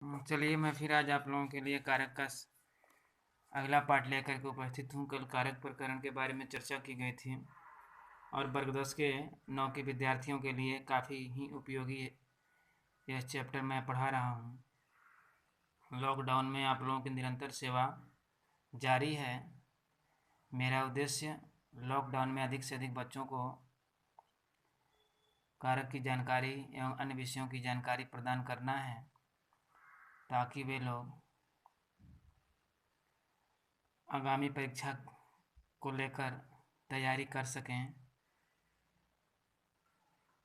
चलिए मैं फिर आज आप लोगों के लिए कारक का अगला पार्ट लेकर के उपस्थित हूँ। कल कारक प्रकरण के बारे में चर्चा की गई थी और वर्ग 10 के 9 के विद्यार्थियों के लिए काफ़ी ही उपयोगी यह चैप्टर मैं पढ़ा रहा हूँ। लॉकडाउन में आप लोगों की निरंतर सेवा जारी है। मेरा उद्देश्य लॉकडाउन में अधिक से अधिक बच्चों को कारक की जानकारी एवं अन्य विषयों की जानकारी प्रदान करना है ताकि वे लोग आगामी परीक्षा को लेकर तैयारी कर सकें।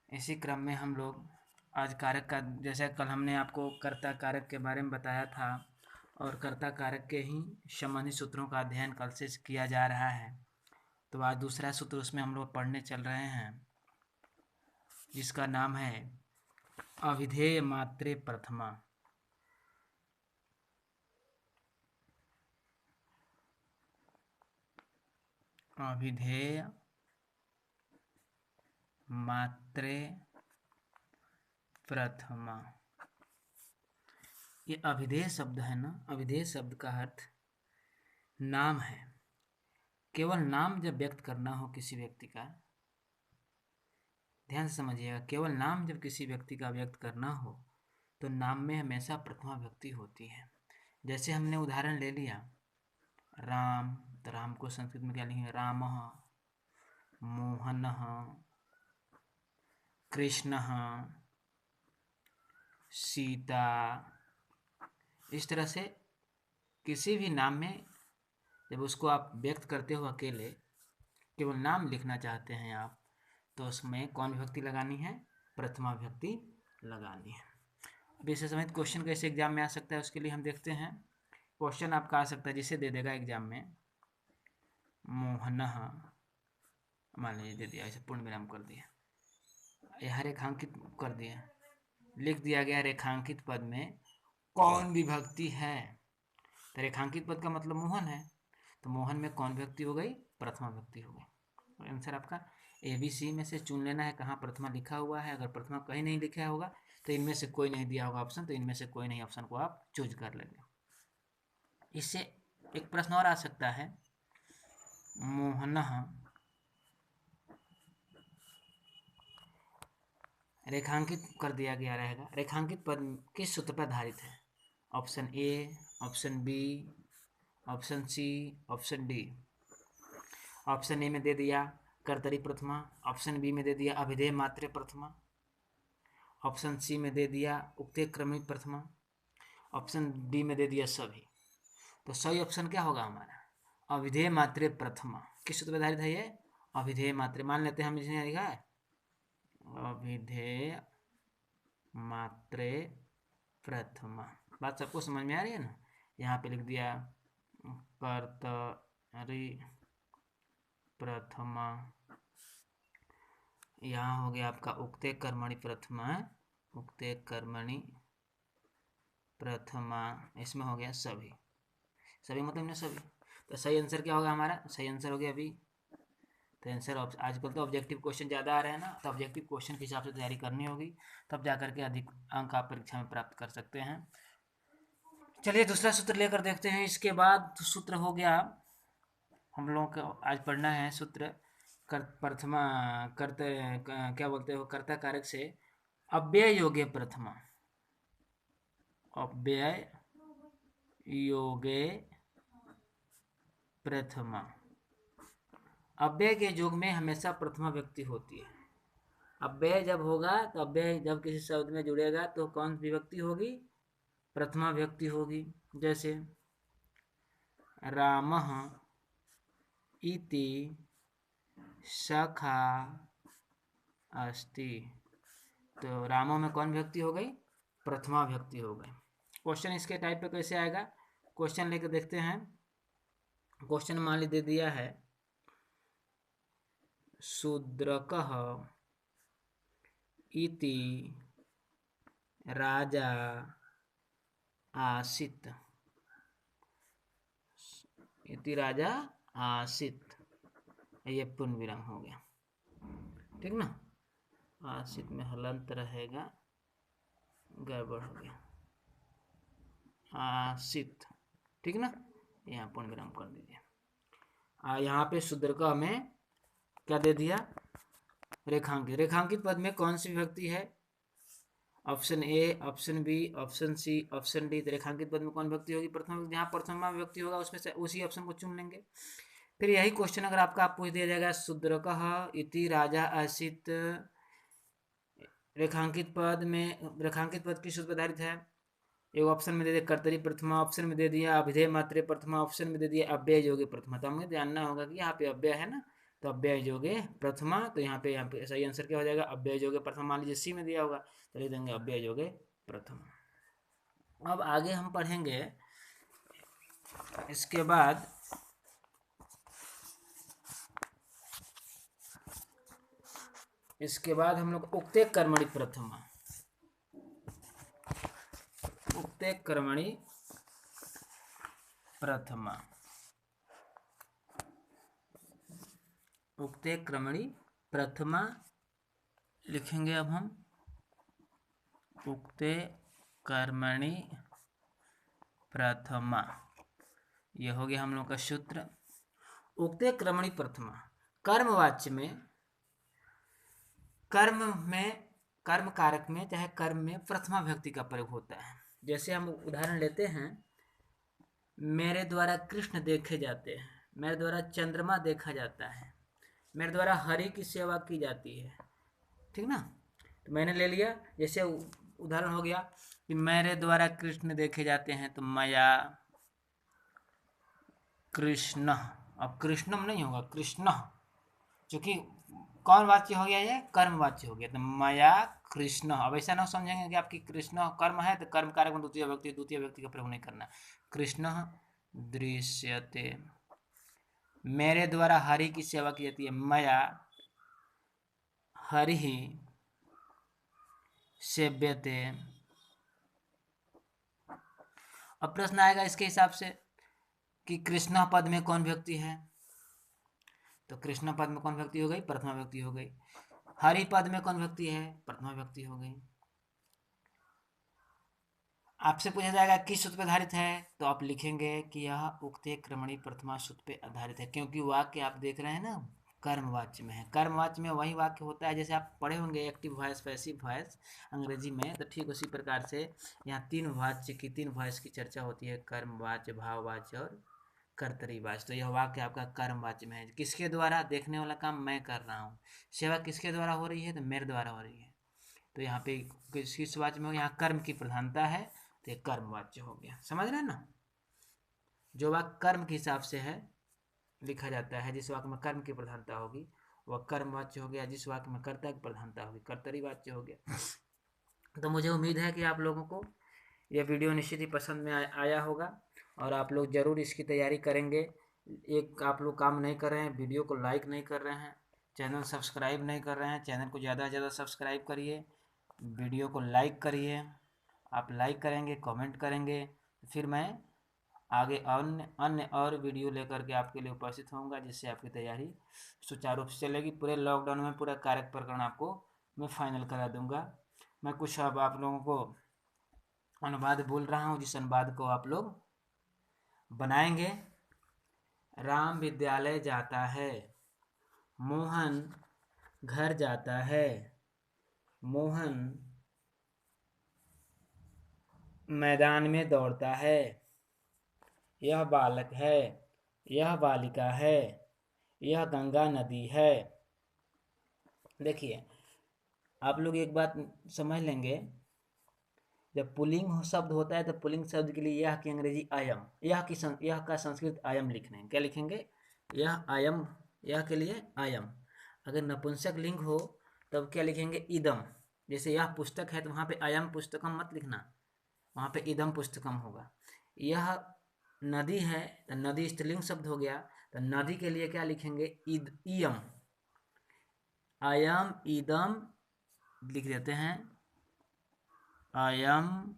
इसी क्रम में हम लोग आज कारक का, जैसे कल हमने आपको कर्ता कारक के बारे में बताया था और कर्ता कारक के ही संबंधित सूत्रों का अध्ययन कल से किया जा रहा है। तो आज दूसरा सूत्र उसमें हम लोग पढ़ने चल रहे हैं जिसका नाम है अविधेय मात्रे प्रथमा। अविधेय मात्रे प्रथमा। ये अविधेय शब्द है ना, अविधेय शब्द का अर्थ नाम है। केवल नाम जब व्यक्त करना हो किसी व्यक्ति का, ध्यान से समझिएगा, केवल नाम जब किसी व्यक्ति का व्यक्त करना हो तो नाम में हमेशा प्रथमा व्यक्ति होती है। जैसे हमने उदाहरण ले लिया राम, तो राम को संस्कृत में क्या लिखेंगे? रामः, मोहनः, कृष्णः, सीता। इस तरह से किसी भी नाम में जब उसको आप व्यक्त करते हो अकेले, केवल नाम लिखना चाहते हैं आप, तो उसमें कौन विभक्ति लगानी है? प्रथमा विभक्ति लगानी है। अब इसे समेत क्वेश्चन कैसे एग्जाम में आ सकता है उसके लिए हम देखते हैं। क्वेश्चन आपका आ सकता है जिसे दे देगा एग्जाम में मोहनः, मान लीजिए दे दिया, ऐसे पूर्ण विराम कर दिया, यहाँ रेखांकित कर दिया, लिख दिया गया रेखांकित पद में कौन विभक्ति है। तो रेखांकित पद का मतलब मोहन है, तो मोहन में कौन विभक्ति हो गई? प्रथमा विभक्ति हो गई। आंसर आपका ABC में से चुन लेना है कहाँ प्रथमा लिखा हुआ है। अगर प्रथमा कहीं नहीं लिखा होगा तो इनमें से कोई नहीं दिया होगा ऑप्शन, तो इनमें से कोई नहीं ऑप्शन को आप चूज कर लेंगे। इससे एक प्रश्न और आ सकता है, मोहनः रेखांकित कर दिया गया रहेगा, रेखांकित पद किस सूत्र पर आधारित है? Option A, option B, option C, option D. Option A में दे दिया कर्तरी प्रथमा, ऑप्शन बी में दे दिया अभिधेय मात्रे प्रथमा, ऑप्शन सी में दे दिया उक्ते क्रमिक प्रथमा, ऑप्शन डी में दे दिया सभी। तो सही ऑप्शन क्या होगा हमारा? अविधेय मात्रे प्रथमा। किस सूत्र पर आधारित है ये? अविधेय मात्रे। मान लेते हैं हम, इसने लिखा है अविधेय मात्रे प्रथमा। बात सबको समझ में आ रही है ना? यहाँ पे लिख दिया कर्तरी प्रथमा, यहाँ हो गया आपका उक्ते कर्मणि प्रथमा, उक्ते कर्मणि प्रथमा, इसमें हो गया सभी। सभी मतलब ना सभी। तो सही आंसर क्या होगा हमारा? सही आंसर हो गया अभी। तो आंसर आजकल तो ऑब्जेक्टिव क्वेश्चन ज़्यादा आ रहे हैं ना, तो ऑब्जेक्टिव क्वेश्चन के हिसाब से तैयारी करनी होगी, तब जाकर के अधिक अंक आप परीक्षा में प्राप्त कर सकते हैं। चलिए दूसरा सूत्र लेकर देखते हैं। इसके बाद सूत्र हो गया हम लोगों को आज पढ़ना है सूत्र प्रथमा कर्ता, क्या बोलते हो, कर्ता कारक से अव्यय योगे प्रथमा। अव्यय योगे प्रथमा। अव्यय के योग में हमेशा प्रथमा व्यक्ति होती है। अव्यय जब होगा तो अव्यय जब किसी शब्द में जुड़ेगा तो कौन विभक्ति होगी? प्रथमा व्यक्ति होगी। जैसे रामः इति सखा अस्ति, तो रामो में कौन व्यक्ति हो गई? प्रथमा व्यक्ति हो गई। क्वेश्चन इसके टाइप पे कैसे आएगा? क्वेश्चन लेकर देखते हैं। क्वेश्चन मान ली दे दिया है शूद्रकः इति राजा आसीत्, इति राजा आसीत्, ये पूर्ण विराम हो गया, ठीक ना? आसीत् में हलंत रहेगा, गड़बड़ हो गया। आसित, ठीक ना, यहाँ पूर्ण विराम कर दीजिए। यहाँ पे शूद्र का हमें क्या दे दिया, रेखांकित। रेखांकित पद में कौन सी विभक्ति है, option A, option B, option C, option D. तो रेखांकित पद में कौन विभक्ति होगी, प्रथम, जहाँ प्रथमा विभक्ति होगा उसमें से उसी ऑप्शन को चुन लेंगे। फिर यही क्वेश्चन अगर आपका पूछ दिया जाएगा, शूद्रकः इति राजा आसीत्, रेखांकित पद में, रेखांकित पद किस सूत्र पर आधारित है, एक ऑप्शन में दे दिया कर्तरी प्रथमा, ऑप्शन में दे दिया अभिधेय मात्रे प्रथमा, ऑप्शन में दे दिया अव्यय जोगे प्रथमा। तो हमें जानना होगा कि यहाँ पे अव्यय है ना, तो अव्यय जोगे प्रथमा, तो यहाँ पे सही आंसर क्या हो जाएगा, अव्यय जोगे प्रथमा। मान लीजिए सी में दिया होगा तो लिख देंगे अव्यय जोगे प्रथमा। अब आगे हम पढ़ेंगे, इसके बाद हम लोग उक्ते कर्मणि प्रथमा, उक्ते कर्मणि प्रथमा, उक्ते कर्मणि प्रथमा लिखेंगे। अब हम उक्ते कर्मणि प्रथमा, यह हो गया हम लोग का सूत्र। उक्ते कर्मणि प्रथमा, कर्मवाच्य में, कर्म कारक में, चाहे कर्म में प्रथमा विभक्ति का प्रयोग होता है। जैसे हम उदाहरण लेते हैं, मेरे द्वारा कृष्ण देखे जाते हैं, मेरे द्वारा चंद्रमा देखा जाता है, मेरे द्वारा हरि की सेवा की जाती है, ठीक ना। तो मैंने ले लिया, जैसे उदाहरण हो गया कि मेरे द्वारा कृष्ण देखे जाते हैं, तो मया कृष्ण, अब कृष्णम नहीं होगा, कृष्ण, क्योंकि कौन वाच्य हो गया, ये कर्म वाच्य हो गया। तो मया कृष्ण, अब ऐसा ना समझेंगे कि आपकी कृष्ण कर्म है तो कर्म कारक में द्वितीय व्यक्ति का प्रयोग नहीं करना। कृष्ण दृश्यते, मेरे द्वारा हरि की सेवा की जाती है, मया हरि सेव्यते। अब प्रश्न आएगा इसके हिसाब से कि कृष्ण पद में कौन व्यक्ति है, तो कृष्ण पद में कौन व्यक्ति हो गई, प्रथमा व्यक्ति हो गई। हरि पद में कौन व्यक्ति है, प्रथमा व्यक्ति हो गई। आपसे पूछा जाएगा किस सूत्र पर आधारित है, तो आप लिखेंगे कि यह उक्ते क्रमणी प्रथमा सूत्र पे आधारित है, क्योंकि वाक्य आप देख रहे हैं ना कर्मवाच्य में है। कर्मवाच्य में वही वाक्य होता है, जैसे आप पढ़े होंगे एक्टिव वॉइस, पैसिव वॉइस अंग्रेजी में, तो ठीक उसी प्रकार से यहाँ तीन वॉइस की चर्चा होती है, कर्मवाच्य, भाववाच्य और कर्तरीवाच्य। तो यह वाक्य आपका कर्मवाच्य में है। किसके द्वारा, देखने वाला काम मैं कर रहा हूँ, सेवा किसके द्वारा हो रही है, तो मेरे द्वारा हो रही है। तो यहाँ पे किस वाच्य में, यहाँ कर्म की प्रधानता है, तो ये कर्मवाच्य हो गया। समझ रहे हैं ना, जो वाक्य कर्म के हिसाब से है लिखा जाता है, जिस वाक्य में कर्म की प्रधानता होगी वह कर्मवाच्य हो गया, जिस वाक्य में कर्ता की प्रधानता होगी कर्तरी वाच्य हो गया। तो मुझे उम्मीद है कि आप लोगों को यह वीडियो निश्चित ही पसंद में आया होगा और आप लोग ज़रूर इसकी तैयारी करेंगे। एक आप लोग काम नहीं कर रहे हैं, वीडियो को लाइक नहीं कर रहे हैं, चैनल सब्सक्राइब नहीं कर रहे हैं, चैनल को ज़्यादा से ज़्यादा सब्सक्राइब करिए, वीडियो को लाइक करिए। आप लाइक करेंगे, कमेंट करेंगे, फिर मैं आगे अन्य और वीडियो लेकर के आपके लिए उपस्थित होऊंगा, जिससे आपकी तैयारी सुचारू रूप से चलेगी। पूरे लॉकडाउन में पूरा कारक प्रकरण आपको मैं फाइनल करा दूंगा। मैं कुछ अब आप लोगों को अनुवाद बोल रहा हूँ, जिस अनुवाद को आप लोग बनाएंगे। राम विद्यालय जाता है, मोहन घर जाता है, मोहन मैदान में दौड़ता है, यह बालक है, यह बालिका है, यह गंगा नदी है। देखिए आप लोग एक बात समझ लेंगे, जब पुल्लिंग शब्द होता है तो पुल्लिंग शब्द के लिए यह की अंग्रेजी आयम, यह का संस्कृत आयम लिखना है। क्या लिखेंगे, यह आयम, यह के लिए आयम। अगर नपुंसक लिंग हो तब क्या लिखेंगे, इदम। जैसे यह पुस्तक है तो वहाँ पे आयम पुस्तकम मत लिखना, वहाँ पे इदम पुस्तकम होगा। यह नदी है तो नदी स्त्रीलिंग शब्द हो गया, तो नदी के लिए क्या लिखेंगे, इयम, आयम इदम लिख देते हैं, आयम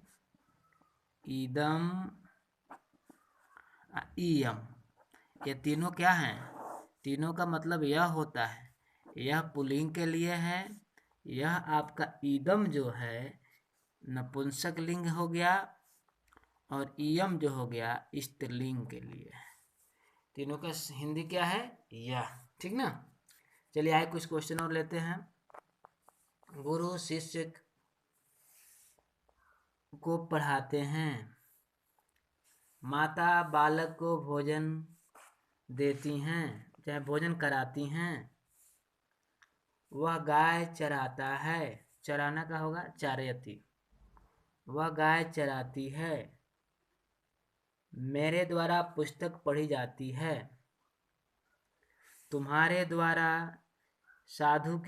इदम इयम। ये तीनों क्या हैं, तीनों का मतलब यह होता है, यह पुल्लिंग के लिए है, यह आपका इदम जो है नपुंसक लिंग हो गया, और इयम जो हो गया स्त्रीलिंग के लिए। तीनों का हिंदी क्या है? यह। ठीक ना। चलिए आए कुछ क्वेश्चन और लेते हैं। गुरु शिष्य को पढ़ाते हैं, माता बालक को भोजन देती हैं, चाहे भोजन कराती हैं, वह गाय चराता है, चराना का होगा चारयति, वह गाय चराती है, मेरे द्वारा पुस्तक पढ़ी जाती है, तुम्हारे द्वारा साधु की